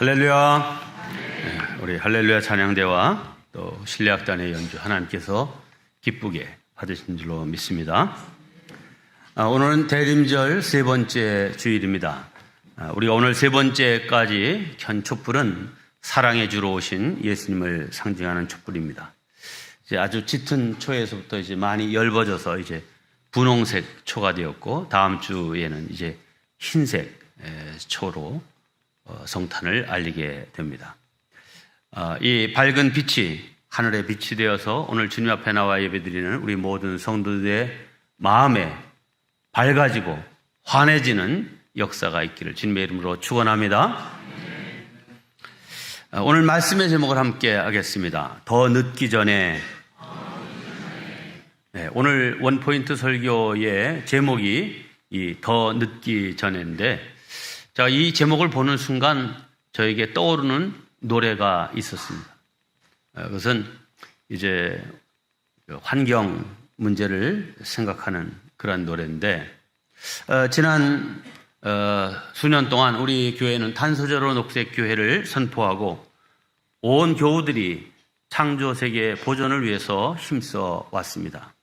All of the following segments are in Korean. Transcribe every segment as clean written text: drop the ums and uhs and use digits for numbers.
할렐루야. 우리 할렐루야 찬양대와 또 신뢰악단의 연주 하나님께서 기쁘게 받으신 줄로 믿습니다. 오늘은 대림절 세 번째 주일입니다. 우리가 오늘 세 번째까지 켠 촛불은 사랑의 주로 오신 예수님을 상징하는 촛불입니다. 이제 아주 짙은 초에서부터 이제 많이 엷어져서 이제 분홍색 초가 되었고, 다음 주에는 이제 흰색 초로 성탄을 알리게 됩니다. 이 밝은 빛이 하늘의 빛이 되어서 오늘 주님 앞에 나와 예배드리는 우리 모든 성도들의 마음에 밝아지고 환해지는 역사가 있기를 주님의 이름으로 축원합니다. 오늘 말씀의 제목을 함께 하겠습니다. 더 늦기 전에. 오늘 원포인트 설교의 제목이 이 더 늦기 전인데, 자, 이 제목을 보는 순간 저에게 떠오르는 노래가 있었습니다. 그것은 이제 환경 문제를 생각하는 그런 노래인데, 지난 수년 동안 우리 교회는 탄소제로 녹색 교회를 선포하고 온 교우들이 창조세계 보존을 위해서 힘써 왔습니다.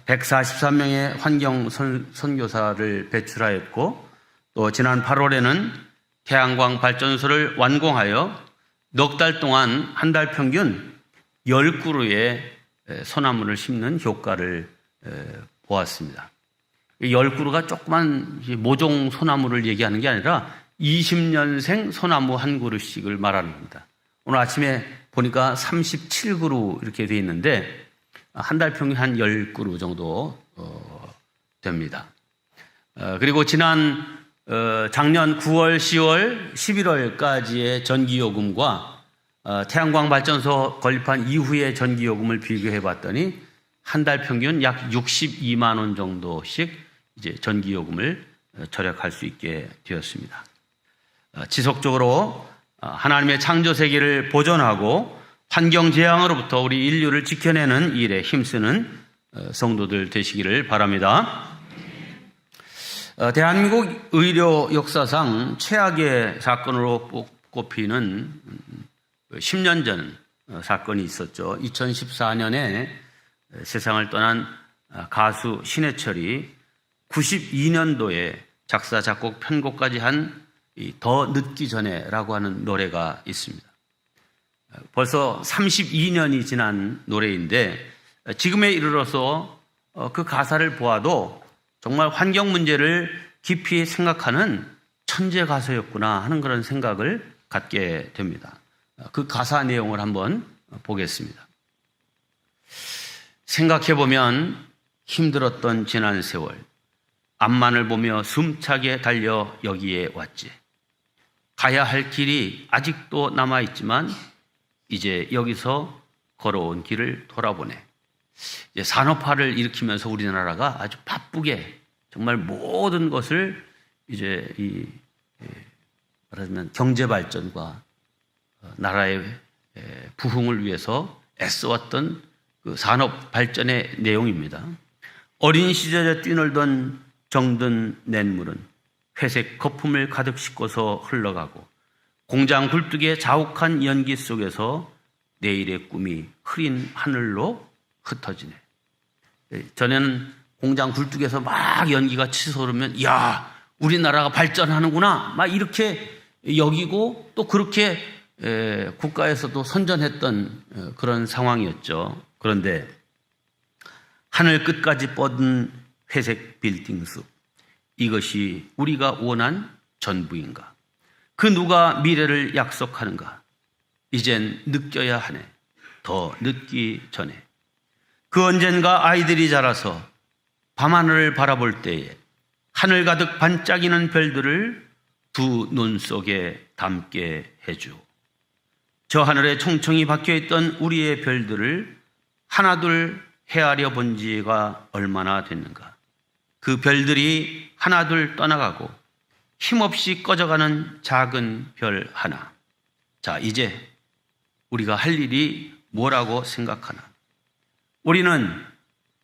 143명의 환경 선교사를 배출하였고, 또 지난 8월에는 태양광 발전소를 완공하여 넉 달 동안 한 달 평균 10그루의 소나무를 심는 효과를 보았습니다. 10그루가 조그만 모종 소나무를 얘기하는 게 아니라 20년생 소나무 한 그루씩을 말하는 겁니다. 오늘 아침에 보니까 37그루 이렇게 되어 있는데 한 달 평균 한 10그루 정도 됩니다. 그리고 지난 작년 9월, 10월, 11월까지의 전기요금과 태양광 발전소 건립한 이후의 전기요금을 비교해 봤더니 한 달 평균 약 62만 원 정도씩 이제 전기요금을 절약할 수 있게 되었습니다. 지속적으로 하나님의 창조 세계를 보존하고 환경 재앙으로부터 우리 인류를 지켜내는 일에 힘쓰는 성도들 되시기를 바랍니다. 대한민국 의료 역사상 최악의 사건으로 꼽히는 10년 전 사건이 있었죠. 2014년에 세상을 떠난 가수 신해철이 92년도에 작사, 작곡, 편곡까지 한 더 늦기 전에라고 하는 노래가 있습니다. 벌써 32년이 지난 노래인데 지금에 이르러서 그 가사를 보아도 정말 환경 문제를 깊이 생각하는 천재 가수였구나 하는 그런 생각을 갖게 됩니다. 그 가사 내용을 한번 보겠습니다. 생각해보면 힘들었던 지난 세월, 앞만을 보며 숨차게 달려 여기에 왔지. 가야 할 길이 아직도 남아있지만 이제 여기서 걸어온 길을 돌아보네. 이제 산업화를 일으키면서 우리나라가 아주 바쁘게 정말 모든 것을 이제 말하자면 경제 발전과 나라의 부흥을 위해서 애써왔던 그 산업 발전의 내용입니다. 어린 시절에 뛰놀던 정든 냇물은 회색 거품을 가득 싣고서 흘러가고 공장 굴뚝의 자욱한 연기 속에서 내일의 꿈이 흐린 하늘로 흩어지네. 전에는 공장 굴뚝에서 막 연기가 치솟으면 야, 우리나라가 발전하는구나 막 이렇게 여기고 또 그렇게 국가에서도 선전했던 그런 상황이었죠. 그런데 하늘 끝까지 뻗은 회색 빌딩 숲, 이것이 우리가 원한 전부인가? 그 누가 미래를 약속하는가? 이젠 느껴야 하네. 더 늦기 전에. 그 언젠가 아이들이 자라서 밤하늘을 바라볼 때에 하늘 가득 반짝이는 별들을 두 눈 속에 담게 해주. 저 하늘에 총총히 박혀있던 우리의 별들을 하나둘 헤아려 본 지가 얼마나 됐는가. 그 별들이 하나둘 떠나가고 힘없이 꺼져가는 작은 별 하나. 자, 이제 우리가 할 일이 뭐라고 생각하나? 우리는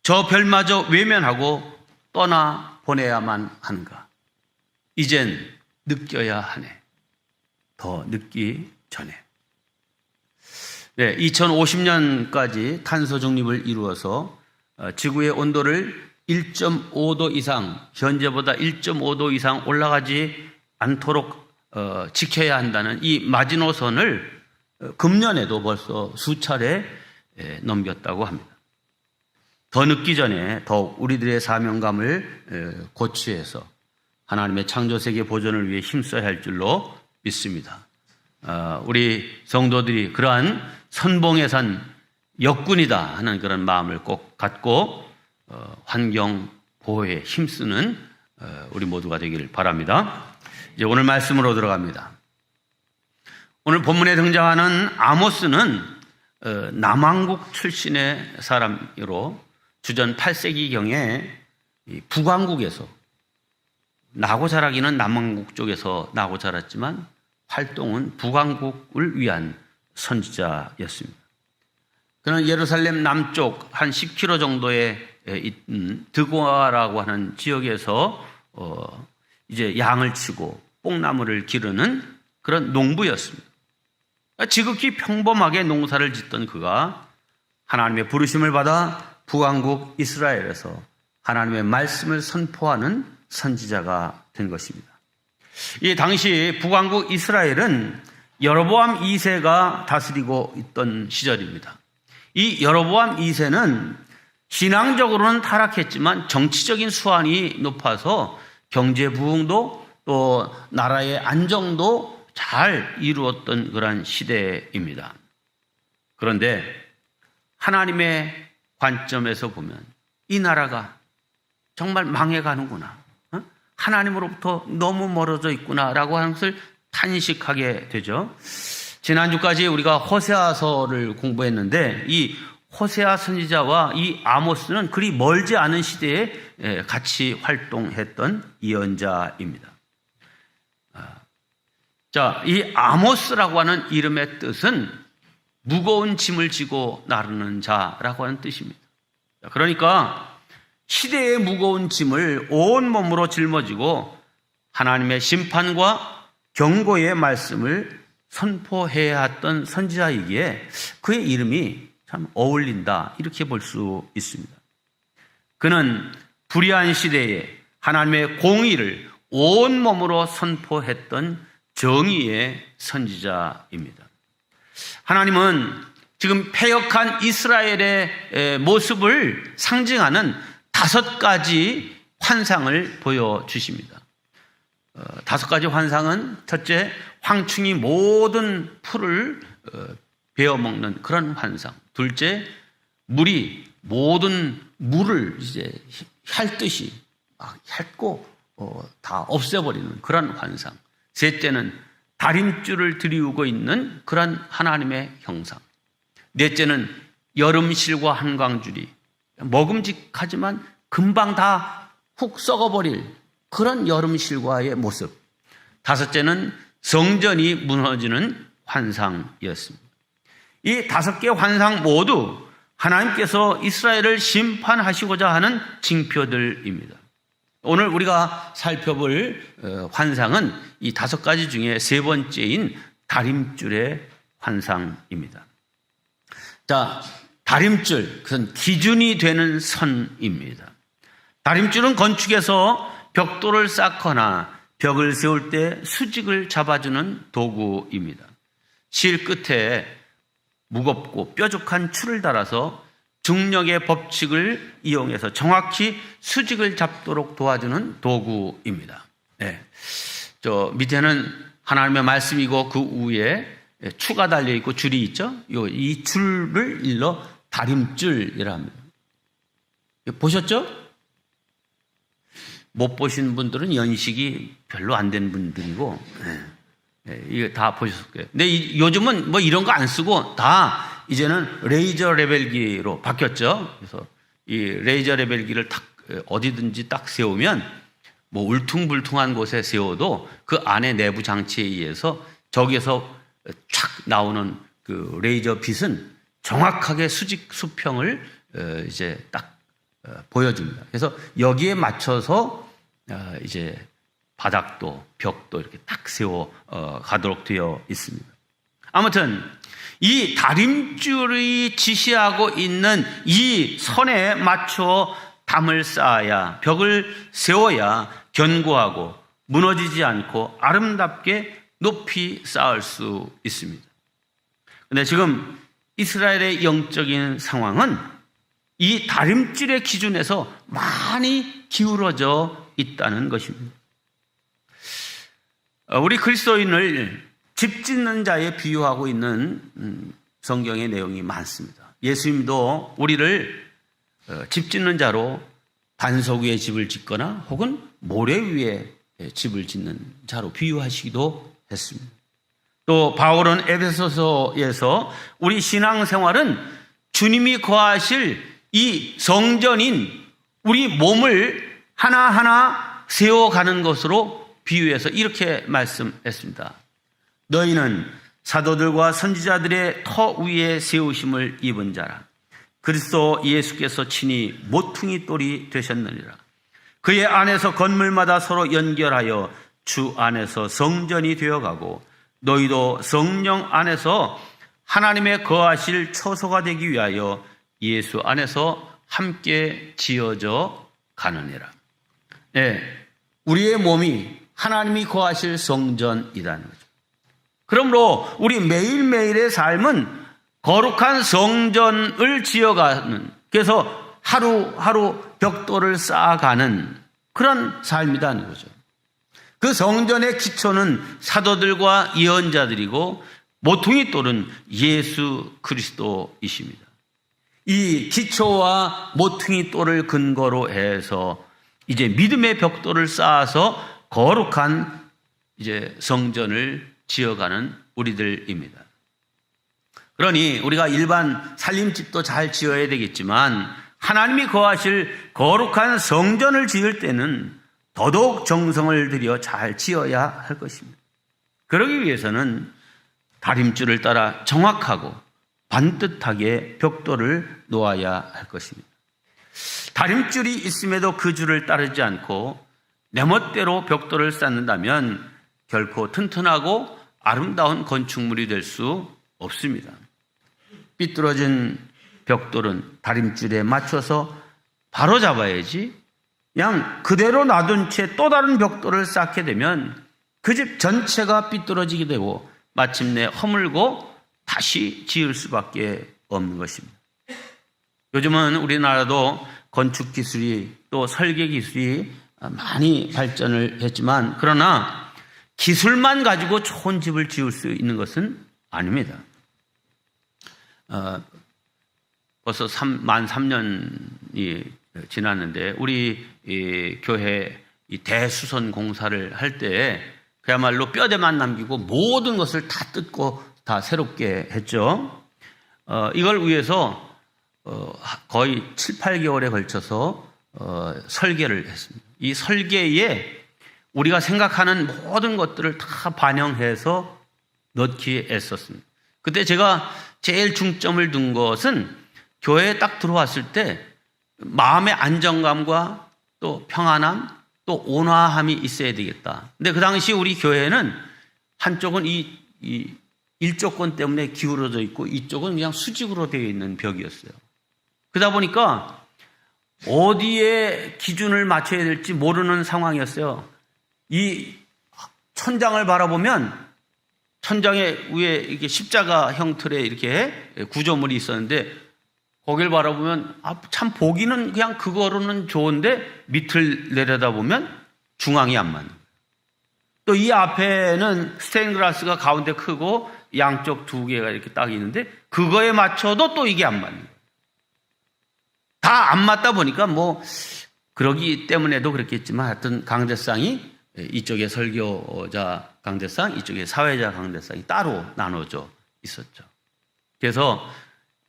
저 별마저 외면하고 떠나 보내야만 하는가? 이젠 느껴야 하네. 더 늦기 전에. 네, 2050년까지 탄소 중립을 이루어서 지구의 온도를 1.5도 이상, 현재보다 1.5도 이상 올라가지 않도록 지켜야 한다는 이 마지노선을 금년에도 벌써 수차례 넘겼다고 합니다. 더 늦기 전에 더욱 우리들의 사명감을 고취해서 하나님의 창조세계 보존을 위해 힘써야 할 줄로 믿습니다. 우리 성도들이 그러한 선봉에 산 역군이다 하는 그런 마음을 꼭 갖고 환경 보호에 힘쓰는 우리 모두가 되기를 바랍니다. 이제 오늘 말씀으로 들어갑니다. 오늘 본문에 등장하는 아모스는 남왕국 출신의 사람으로 주전 8세기경에 북왕국에서 나고 자라기는 남왕국 쪽에서 나고 자랐지만 활동은 북왕국을 위한 선지자였습니다. 그는 예루살렘 남쪽 한 10km 정도에 있는 드고아라고 하는 지역에서 이제 양을 치고 뽕나무를 기르는 그런 농부였습니다. 지극히 평범하게 농사를 짓던 그가 하나님의 부르심을 받아 북왕국 이스라엘에서 하나님의 말씀을 선포하는 선지자가 된 것입니다. 이 당시 북왕국 이스라엘은 여로보암 2세가 다스리고 있던 시절입니다. 이 여로보암 2세는 신앙적으로는 타락했지만 정치적인 수완이 높아서 경제 부흥도 또 나라의 안정도 잘 이루었던 그런 시대입니다. 그런데 하나님의 관점에서 보면 이 나라가 정말 망해가는구나, 하나님으로부터 너무 멀어져 있구나라고 하는 것을 탄식하게 되죠. 지난주까지 우리가 호세아서를 공부했는데 이 호세아 선지자와 이 아모스는 그리 멀지 않은 시대에 같이 활동했던 예언자입니다. 자, 이 아모스라고 하는 이름의 뜻은 무거운 짐을 지고 나르는 자라고 하는 뜻입니다. 그러니까 시대의 무거운 짐을 온몸으로 짊어지고 하나님의 심판과 경고의 말씀을 선포해야 했던 선지자이기에 그의 이름이 참 어울린다, 이렇게 볼 수 있습니다. 그는 불의한 시대에 하나님의 공의를 온몸으로 선포했던 정의의 선지자입니다. 하나님은 지금 패역한 이스라엘의 모습을 상징하는 5가지 환상을 보여주십니다. 5가지 환상은 첫째, 황충이 모든 풀을 베어먹는 그런 환상. 둘째, 물이 모든 물을 이제 핥듯이 막 핥고 다 없애버리는 그런 환상. 셋째는 다림줄을 들이우고 있는 그런 하나님의 형상. 넷째는 여름실과 한광줄이 먹음직하지만 금방 다 훅 썩어버릴 그런 여름실과의 모습. 다섯째는 성전이 무너지는 환상이었습니다. 이 5개 환상 모두 하나님께서 이스라엘을 심판하시고자 하는 징표들입니다. 오늘 우리가 살펴볼 환상은 이 5가지 중에 3번째인 다림줄의 환상입니다. 자, 다림줄, 그것은 기준이 되는 선입니다. 다림줄은 건축에서 벽돌을 쌓거나 벽을 세울 때 수직을 잡아주는 도구입니다. 실 끝에 무겁고 뾰족한 줄을 달아서 중력의 법칙을 이용해서 정확히 수직을 잡도록 도와주는 도구입니다. 네. 저 밑에는 하나님의 말씀이고 그 위에 추가 달려 있고 줄이 있죠. 이 줄을 일러 다림줄이라 합니다. 보셨죠? 못 보신 분들은 연식이 별로 안 된 분들이고, 이거 다 보셨을 거예요. 근데 요즘은 뭐 이런 거 안 쓰고 다 이제는 레이저 레벨기로 바뀌었죠. 그래서 이 레이저 레벨기를 딱 어디든지 딱 세우면 뭐 울퉁불퉁한 곳에 세워도 그 안에 내부 장치에 의해서 저기에서 촥 나오는 그 레이저 빛은 정확하게 수직 수평을 이제 딱 보여줍니다. 그래서 여기에 맞춰서 이제 바닥도 벽도 이렇게 딱 세워 가도록 되어 있습니다. 아무튼 이 다림줄이 지시하고 있는 이 선에 맞춰 담을 쌓아야, 벽을 세워야 견고하고 무너지지 않고 아름답게 높이 쌓을 수 있습니다. 그런데 지금 이스라엘의 영적인 상황은 이 다림줄의 기준에서 많이 기울어져 있다는 것입니다. 우리 그리스도인을 집 짓는 자에 비유하고 있는 성경의 내용이 많습니다. 예수님도 우리를 집 짓는 자로 반석 위에 집을 짓거나 혹은 모래 위에 집을 짓는 자로 비유하시기도 했습니다. 또 바울은 에베소서에서 우리 신앙생활은 주님이 거하실 이 성전인 우리 몸을 하나하나 세워가는 것으로 비유해서 이렇게 말씀했습니다. 너희는 사도들과 선지자들의 터 위에 세우심을 입은 자라. 그리스도 예수께서 친히 모퉁이 돌이 되셨느니라. 그의 안에서 건물마다 서로 연결하여 주 안에서 성전이 되어가고 너희도 성령 안에서 하나님의 거하실 처소가 되기 위하여 예수 안에서 함께 지어져 가느니라. 네, 우리의 몸이 하나님이 거하실 성전이라는 거죠. 그러므로 우리 매일매일의 삶은 거룩한 성전을 지어가는, 그래서 하루하루 벽돌을 쌓아가는 그런 삶이라는 거죠. 그 성전의 기초는 사도들과 예언자들이고 모퉁이 돌은 예수 그리스도이십니다. 이 기초와 모퉁이 돌을 근거로 해서 이제 믿음의 벽돌을 쌓아서 거룩한 이제 성전을 지어가는 우리들입니다. 그러니 우리가 일반 살림집도 잘 지어야 되겠지만 하나님이 거하실 거룩한 성전을 지을 때는 더더욱 정성을 들여 잘 지어야 할 것입니다. 그러기 위해서는 다림줄을 따라 정확하고 반듯하게 벽돌을 놓아야 할 것입니다. 다림줄이 있음에도 그 줄을 따르지 않고 내 멋대로 벽돌을 쌓는다면 결코 튼튼하고 아름다운 건축물이 될 수 없습니다. 삐뚤어진 벽돌은 다림줄에 맞춰서 바로 잡아야지 그냥 그대로 놔둔 채 또 다른 벽돌을 쌓게 되면 그 집 전체가 삐뚤어지게 되고 마침내 허물고 다시 지을 수밖에 없는 것입니다. 요즘은 우리나라도 건축 기술이 또 설계 기술이 많이 발전을 했지만 그러나 기술만 가지고 좋은 집을 지을 수 있는 것은 아닙니다. 벌써 만 3년이 지났는데 우리 교회 이 대수선 공사를 할 때 그야말로 뼈대만 남기고 모든 것을 다 뜯고 다 새롭게 했죠. 이걸 위해서 거의 7, 8개월에 걸쳐서 설계를 했습니다. 이 설계에 우리가 생각하는 모든 것들을 다 반영해서 넣기에 애썼습니다. 그때 제가 제일 중점을 둔 것은 교회에 딱 들어왔을 때 마음의 안정감과 또 평안함, 또 온화함이 있어야 되겠다. 근데 그 당시 우리 교회는 한쪽은 이 일조권 때문에 기울어져 있고 이쪽은 그냥 수직으로 되어 있는 벽이었어요. 그러다 보니까 어디에 기준을 맞춰야 될지 모르는 상황이었어요. 이 천장을 바라보면 천장에 위에 이렇게 십자가 형틀의 이렇게 구조물이 있었는데 거길 바라보면 참 보기는 그냥 그거로는 좋은데 밑을 내려다보면 중앙이 안 맞는 거예요. 또 이 앞에는 스테인글라스가 가운데 크고 양쪽 두 개가 이렇게 딱 있는데 그거에 맞춰도 또 이게 안 맞는 거예요. 다 안 맞다 보니까 뭐 그러기 때문에도 그렇겠지만 하여튼 강대상이 이쪽에 설교자 강대상, 이쪽에 사회자 강대상이 따로 나눠져 있었죠. 그래서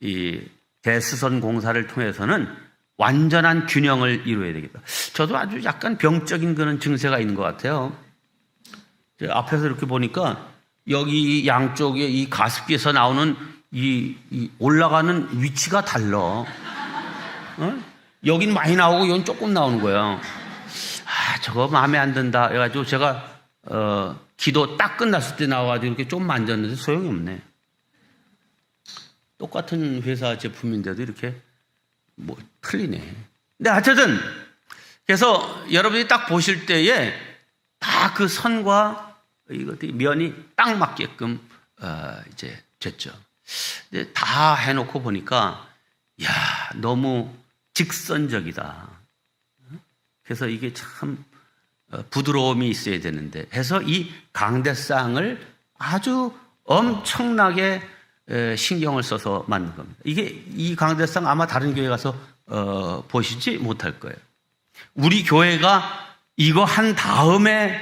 이 대수선 공사를 통해서는 완전한 균형을 이루어야 되겠다. 저도 아주 약간 병적인 그런 증세가 있는 것 같아요. 앞에서 이렇게 보니까 여기 양쪽에 이 가습기에서 나오는 이 올라가는 위치가 달라. 여긴 많이 나오고 여긴 조금 나오는 거야. 저거 마음에 안 든다 해가지고 제가 기도 딱 끝났을 때 나와가지고 이렇게 좀 만졌는데 소용이 없네. 똑같은 회사 제품인데도 이렇게 뭐 틀리네. 근데 하여튼 그래서 여러분이 딱 보실 때에 다 그 선과 이것들이 면이 딱 맞게끔 이제 됐죠. 근데 다 해놓고 보니까 야, 너무 직선적이다. 그래서 이게 참 부드러움이 있어야 되는데 해서 이 강대상을 아주 엄청나게 신경을 써서 만든 겁니다. 이 강대상 아마 다른 교회 가서 보시지 못할 거예요. 우리 교회가 이거 한 다음에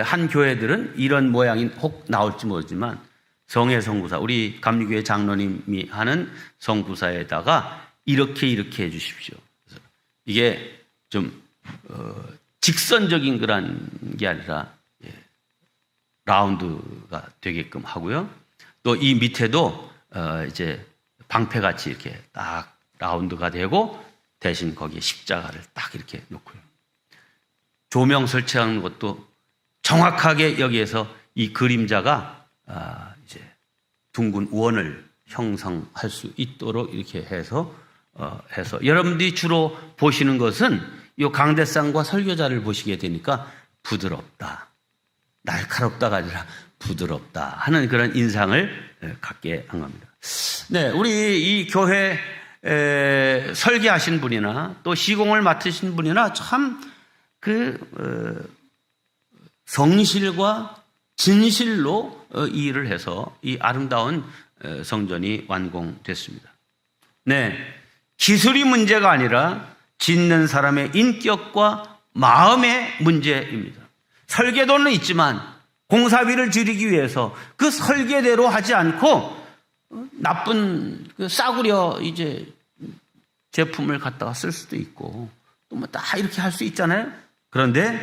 한 교회들은 이런 모양이 혹 나올지 모르지만 성회 성구사, 우리 감리교회 장로님이 하는 성구사에다가 이렇게 해 주십시오. 그래서 이게 좀 직선적인 그런 게 아니라 라운드가 되게끔 하고요. 또 이 밑에도 이제 방패같이 이렇게 딱 라운드가 되고 대신 거기에 십자가를 딱 이렇게 놓고요. 조명 설치하는 것도 정확하게 여기에서 이 그림자가 이제 둥근 원을 형성할 수 있도록 이렇게 해서 여러분들이 주로 보시는 것은 이 강대상과 설교자를 보시게 되니까 부드럽다, 날카롭다가 아니라 부드럽다 하는 그런 인상을 갖게 한 겁니다. 네, 우리 이 교회 설계하신 분이나 또 시공을 맡으신 분이나 참 성실과 진실로 이 일을 해서 이 아름다운 성전이 완공됐습니다. 네, 기술이 문제가 아니라 짓는 사람의 인격과 마음의 문제입니다. 설계도는 있지만 공사비를 줄이기 위해서 그 설계대로 하지 않고 나쁜 싸구려 이제 제품을 갖다가 쓸 수도 있고 또 뭐 다 이렇게 할 수 있잖아요. 그런데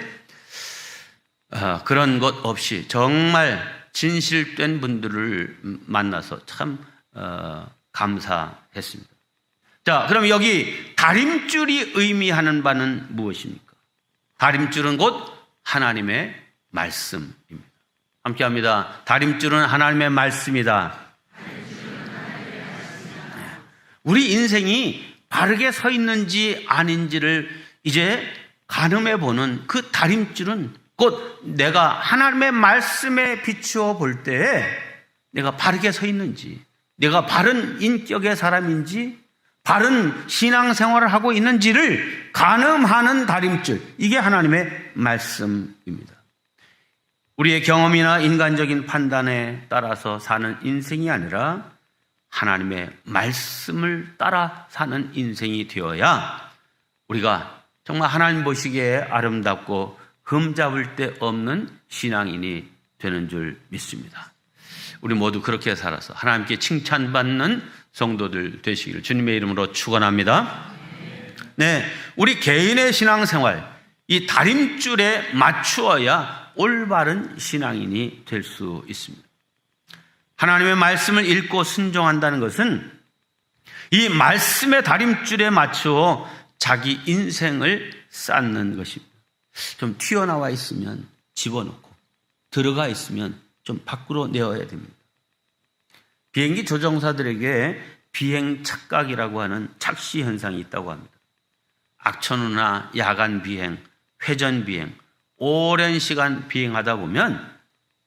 그런 것 없이 정말 진실된 분들을 만나서 참 감사했습니다. 자, 그럼 여기 다림줄이 의미하는 바는 무엇입니까? 다림줄은 곧 하나님의 말씀입니다. 함께합니다. 다림줄은 하나님의 말씀이다. 우리 인생이 바르게 서 있는지 아닌지를 이제 가늠해 보는 그 다림줄은 곧 내가 하나님의 말씀에 비추어 볼 때에 내가 바르게 서 있는지, 내가 바른 인격의 사람인지, 바른 신앙생활을 하고 있는지를 가늠하는 다림줄, 이게 하나님의 말씀입니다. 우리의 경험이나 인간적인 판단에 따라서 사는 인생이 아니라 하나님의 말씀을 따라 사는 인생이 되어야 우리가 정말 하나님 보시기에 아름답고 흠잡을 데 없는 신앙인이 되는 줄 믿습니다. 우리 모두 그렇게 살아서 하나님께 칭찬받는 성도들 되시기를 주님의 이름으로 축원합니다. 네, 우리 개인의 신앙생활, 이 다림줄에 맞추어야 올바른 신앙인이 될 수 있습니다. 하나님의 말씀을 읽고 순종한다는 것은 이 말씀의 다림줄에 맞추어 자기 인생을 쌓는 것입니다. 좀 튀어나와 있으면 집어넣고 들어가 있으면 좀 밖으로 내어야 됩니다. 비행기 조종사들에게 비행 착각이라고 하는 착시 현상이 있다고 합니다. 악천후나 야간 비행, 회전 비행, 오랜 시간 비행하다 보면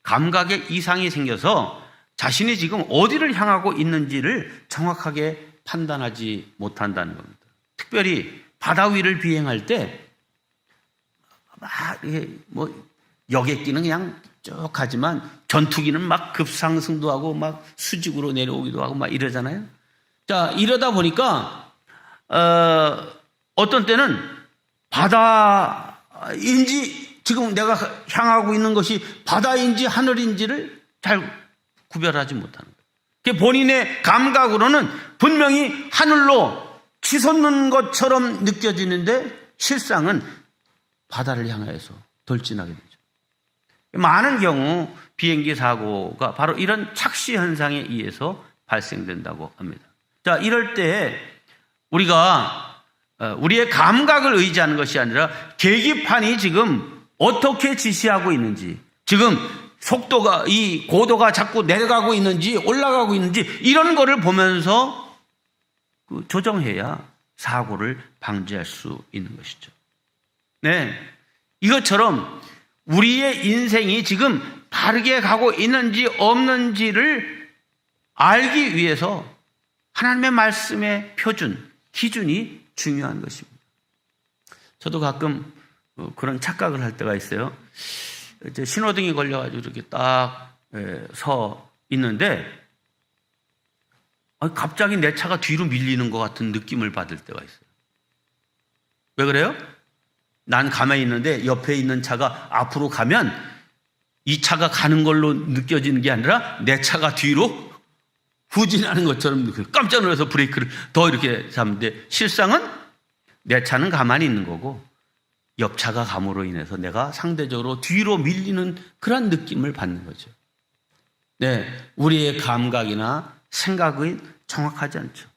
감각에 이상이 생겨서 자신이 지금 어디를 향하고 있는지를 정확하게 판단하지 못한다는 겁니다. 특별히 바다 위를 비행할 때 막 뭐 여객기는 그냥 쭉 가지만 전투기는 막 급상승도 하고 막 수직으로 내려오기도 하고 막 이러잖아요. 자, 이러다 보니까 어떤 때는 바다인지 지금 내가 향하고 있는 것이 바다인지 하늘인지를 잘 구별하지 못하는 거예요. 본인의 감각으로는 분명히 하늘로 치솟는 것처럼 느껴지는데 실상은 바다를 향해서 돌진하게 되죠. 많은 경우 비행기 사고가 바로 이런 착시 현상에 의해서 발생된다고 합니다. 자, 이럴 때 우리가 우리의 감각을 의지하는 것이 아니라 계기판이 지금 어떻게 지시하고 있는지, 지금 속도가, 이 고도가 자꾸 내려가고 있는지 올라가고 있는지 이런 거를 보면서 조정해야 사고를 방지할 수 있는 것이죠. 네, 이것처럼 우리의 인생이 지금 바르게 가고 있는지 없는지를 알기 위해서 하나님의 말씀의 표준, 기준이 중요한 것입니다. 저도 가끔 그런 착각을 할 때가 있어요. 이제 신호등이 걸려가지고 이렇게 딱 서 있는데 갑자기 내 차가 뒤로 밀리는 것 같은 느낌을 받을 때가 있어요. 왜 그래요? 난 가만히 있는데 옆에 있는 차가 앞으로 가면 이 차가 가는 걸로 느껴지는 게 아니라 내 차가 뒤로 후진하는 것처럼 느껴요. 깜짝 놀라서 브레이크를 더 이렇게 잡는데 실상은 내 차는 가만히 있는 거고 옆차가 감으로 인해서 내가 상대적으로 뒤로 밀리는 그런 느낌을 받는 거죠. 네, 우리의 감각이나 생각이 정확하지 않죠.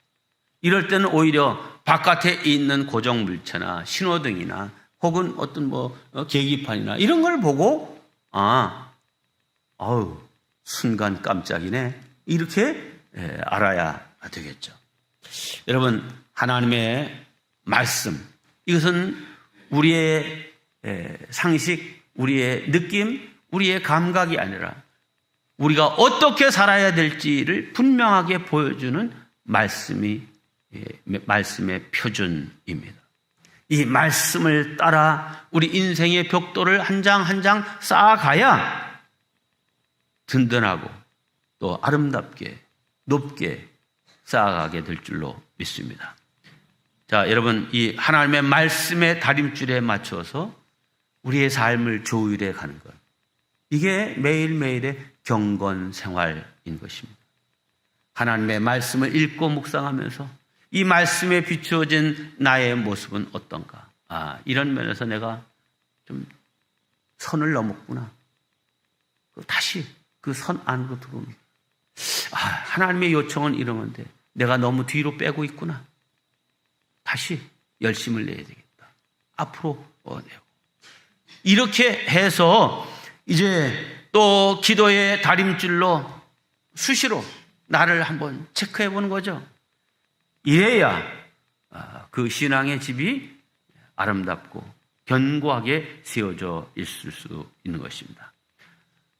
이럴 때는 오히려 바깥에 있는 고정 물체나 신호등이나 혹은 어떤 계기판이나 이런 걸 보고 순간 깜짝이네 이렇게 알아야 되겠죠. 여러분, 하나님의 말씀, 이것은 우리의 상식, 우리의 느낌, 우리의 감각이 아니라 우리가 어떻게 살아야 될지를 분명하게 보여주는 말씀의 표준입니다. 이 말씀을 따라 우리 인생의 벽돌을 한 장 한 장 쌓아가야 든든하고 또 아름답게 높게 쌓아가게 될 줄로 믿습니다. 자, 여러분, 이 하나님의 말씀의 다림줄에 맞춰서 우리의 삶을 조율해 가는 것, 이게 매일매일의 경건 생활인 것입니다. 하나님의 말씀을 읽고 묵상하면서 이 말씀에 비추어진 나의 모습은 어떤가? 이런 면에서 내가 좀 선을 넘었구나. 다시 그 선 안으로 들어오는. 하나님의 요청은 이러는데 내가 너무 뒤로 빼고 있구나. 다시 열심을 내야 되겠다. 앞으로 내고. 이렇게 해서 이제 또 기도의 다림줄로 수시로 나를 한번 체크해 보는 거죠. 이래야 그 신앙의 집이 아름답고 견고하게 세워져 있을 수 있는 것입니다.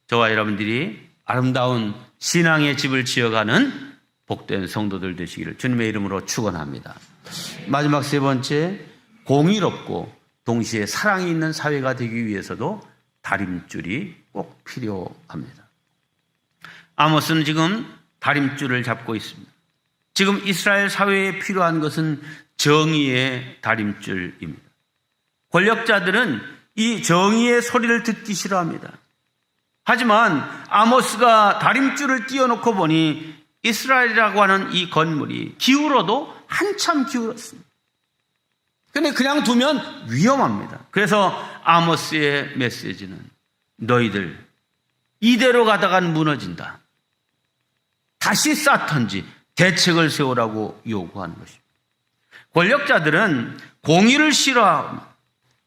저와 여러분들이 아름다운 신앙의 집을 지어가는 복된 성도들 되시기를 주님의 이름으로 축원합니다. 마지막 세 번째, 공의롭고 동시에 사랑이 있는 사회가 되기 위해서도 다림줄이 꼭 필요합니다. 아모스는 지금 다림줄을 잡고 있습니다. 지금 이스라엘 사회에 필요한 것은 정의의 다림줄입니다. 권력자들은 이 정의의 소리를 듣기 싫어합니다. 하지만 아모스가 다림줄을 띄워놓고 보니 이스라엘이라고 하는 이 건물이 기울어도 한참 기울었습니다. 근데 그냥 두면 위험합니다. 그래서 아모스의 메시지는 너희들 이대로 가다간 무너진다. 다시 쌓던지 대책을 세우라고 요구하는 것입니다. 권력자들은 공의를 싫어합니다.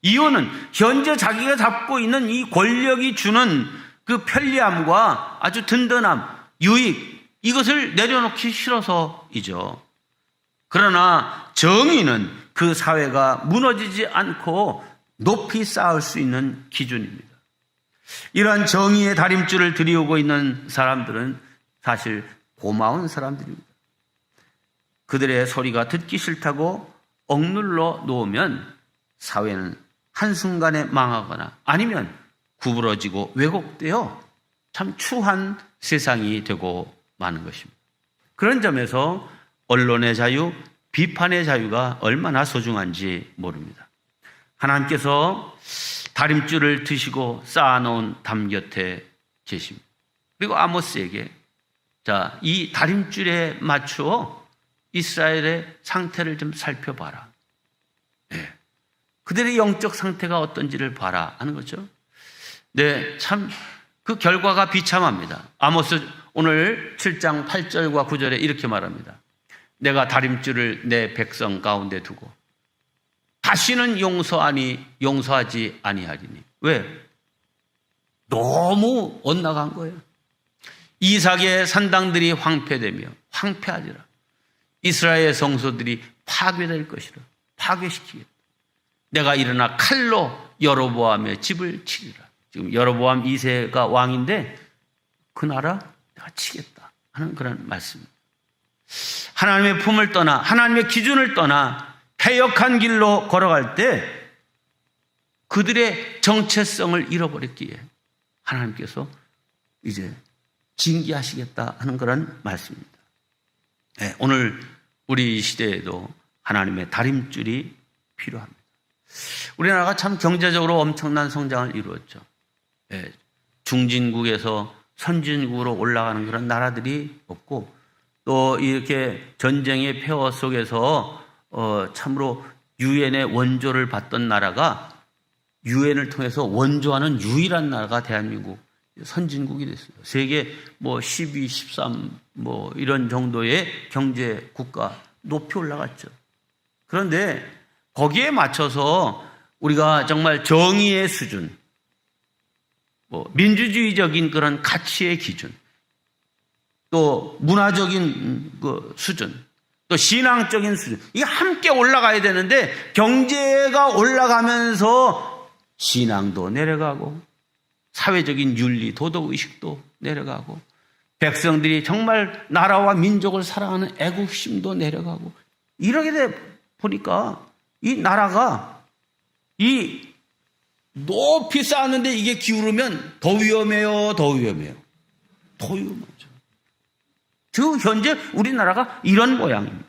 이유는 현재 자기가 잡고 있는 이 권력이 주는 그 편리함과 아주 든든함, 유익, 이것을 내려놓기 싫어서이죠. 그러나 정의는 그 사회가 무너지지 않고 높이 쌓을 수 있는 기준입니다. 이러한 정의의 다림줄을 들이우고 있는 사람들은 사실 고마운 사람들입니다. 그들의 소리가 듣기 싫다고 억눌러 놓으면 사회는 한순간에 망하거나 아니면 구부러지고 왜곡되어 참 추한 세상이 되고 마는 것입니다. 그런 점에서 언론의 자유, 비판의 자유가 얼마나 소중한지 모릅니다. 하나님께서 다림줄을 드시고 쌓아놓은 담 곁에 계십니다. 그리고 아모스에게 이 다림줄에 맞추어 이스라엘의 상태를 좀 살펴봐라. 그들의 영적 상태가 어떤지를 봐라 하는 거죠. 네, 참 그 결과가 비참합니다. 아모스 오늘 7장 8절과 9절에 이렇게 말합니다. 내가 다림줄을 내 백성 가운데 두고 다시는 용서하지 아니하리니. 왜? 너무 엇나간 거예요. 이삭의 산당들이 황폐되며 황폐하리라. 이스라엘 성소들이 파괴될 것이라. 파괴시키겠다. 내가 일어나 칼로 여로보암의 집을 치리라. 지금 여로보암 2세가 왕인데 그 나라 내가 치겠다 하는 그런 말씀입니다. 하나님의 품을 떠나 하나님의 기준을 떠나 패역한 길로 걸어갈 때 그들의 정체성을 잃어버렸기에 하나님께서 이제 징계하시겠다 하는 그런 말씀입니다. 네, 오늘 우리 시대에도 하나님의 다림줄이 필요합니다. 우리나라가 참 경제적으로 엄청난 성장을 이루었죠. 네, 중진국에서 선진국으로 올라가는 그런 나라들이 없고 또 이렇게 전쟁의 폐허 속에서 참으로 유엔의 원조를 받던 나라가 유엔을 통해서 원조하는 유일한 나라가 대한민국 선진국이 됐어요. 세계 12, 13 이런 정도의 경제 국가 높이 올라갔죠. 그런데 거기에 맞춰서 우리가 정말 정의의 수준, 민주주의적인 그런 가치의 기준, 또 문화적인 그 수준, 또 신앙적인 수준, 이게 함께 올라가야 되는데 경제가 올라가면서 신앙도 내려가고 사회적인 윤리, 도덕의식도 내려가고 백성들이 정말 나라와 민족을 사랑하는 애국심도 내려가고 이렇게 돼 보니까 이 나라가 이 높이 쌓았는데 이게 기울으면 더 위험해요. 더 위험하죠. 지금 현재 우리나라가 이런 모양입니다.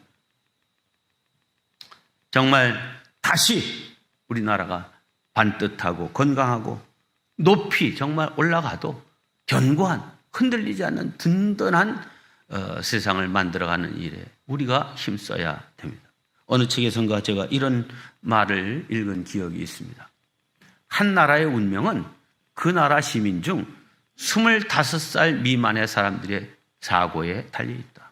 정말 다시 우리나라가 반듯하고 건강하고 높이 정말 올라가도 견고한 흔들리지 않는 든든한 세상을 만들어가는 일에 우리가 힘써야 됩니다. 어느 책에선가 제가 이런 말을 읽은 기억이 있습니다. 한 나라의 운명은 그 나라 시민 중 25살 미만의 사람들의 사고에 달려있다.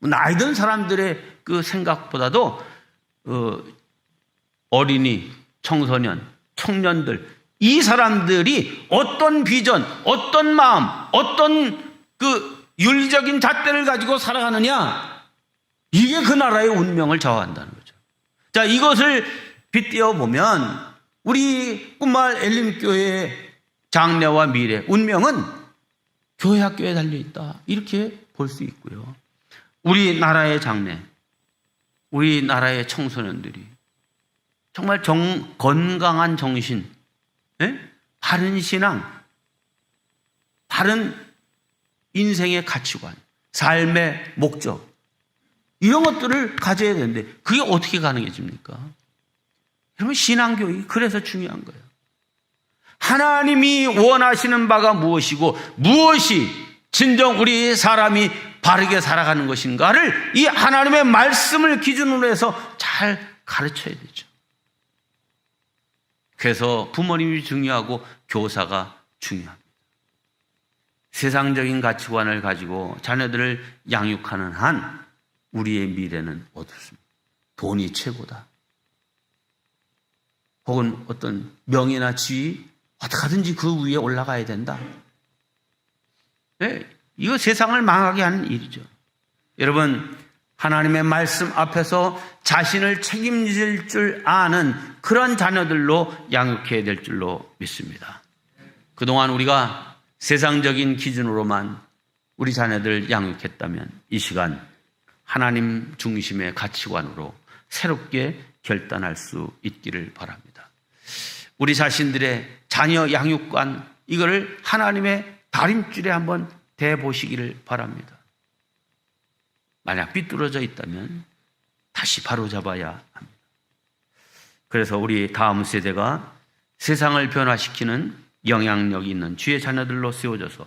나이 든 사람들의 그 생각보다도 어린이, 청소년, 청년들, 이 사람들이 어떤 비전, 어떤 마음, 어떤 그 윤리적인 잣대를 가지고 살아가느냐, 이게 그 나라의 운명을 좌우한다는 거죠. 자, 이것을 빗대어 보면 우리 꿈마을 엘림교회의 장래와 미래, 운명은 교회 학교에 달려있다, 이렇게 볼 수 있고요. 우리나라의 장래, 우리나라의 청소년들이 정말 건강한 정신, 바른 신앙, 바른 인생의 가치관, 삶의 목적, 이런 것들을 가져야 되는데 그게 어떻게 가능해집니까? 여러분, 신앙교육이 그래서 중요한 거예요. 하나님이 원하시는 바가 무엇이고 무엇이 진정 우리 사람이 바르게 살아가는 것인가를 이 하나님의 말씀을 기준으로 해서 잘 가르쳐야 되죠. 그래서 부모님이 중요하고 교사가 중요합니다. 세상적인 가치관을 가지고 자녀들을 양육하는 한 우리의 미래는 어둡습니다. 돈이 최고다. 혹은 어떤 명예나 지위, 어떻게든지 그 위에 올라가야 된다. 네, 이거 세상을 망하게 하는 일이죠. 여러분, 하나님의 말씀 앞에서 자신을 책임질 줄 아는 그런 자녀들로 양육해야 될 줄로 믿습니다. 그동안 우리가 세상적인 기준으로만 우리 자녀들 양육했다면 이 시간 하나님 중심의 가치관으로 새롭게 결단할 수 있기를 바랍니다. 우리 자신들의 자녀 양육관, 이거를 하나님의 다림줄에 한번 대보시기를 바랍니다. 만약 삐뚤어져 있다면 다시 바로잡아야 합니다. 그래서 우리 다음 세대가 세상을 변화시키는 영향력이 있는 주의 자녀들로 세워져서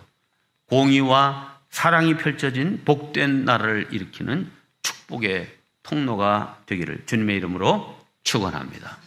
공의와 사랑이 펼쳐진 복된 나라를 일으키는 축복의 통로가 되기를 주님의 이름으로 축원합니다.